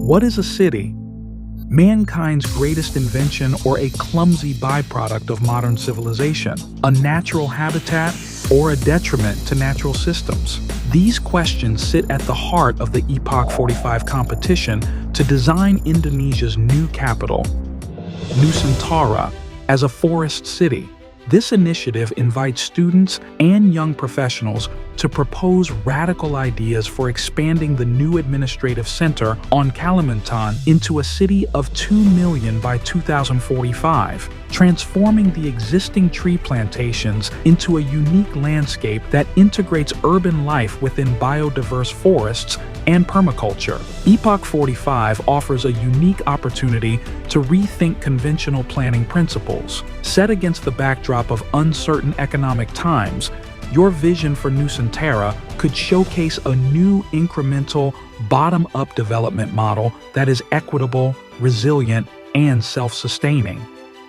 What is a city? Mankind's greatest invention or a clumsy byproduct of modern civilization? A natural habitat or a detriment to natural systems? These questions sit at the heart of the Epoch 45 competition to design Indonesia's new capital, Nusantara, as a forest city. This initiative invites students and young professionals to propose radical ideas for expanding the new administrative center on Kalimantan into a city of 2 million by 2045, transforming the existing tree plantations into a unique landscape that integrates urban life within biodiverse forests and permaculture. Epoch 45 offers a unique opportunity to rethink conventional planning principles. Set against the backdrop of uncertain economic times, your vision for Nusantara could showcase a new incremental, bottom-up development model that is equitable, resilient, and self-sustaining,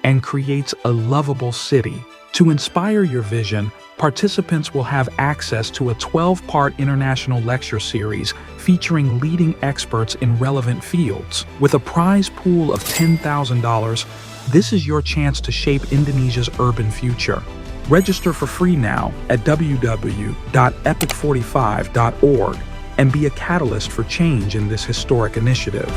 and creates a lovable city. To inspire your vision, participants will have access to a 12-part international lecture series featuring leading experts in relevant fields. With a prize pool of $10,000, this is your chance to shape Indonesia's urban future. Register for free now at www.epoch45.org and be a catalyst for change in this historic initiative.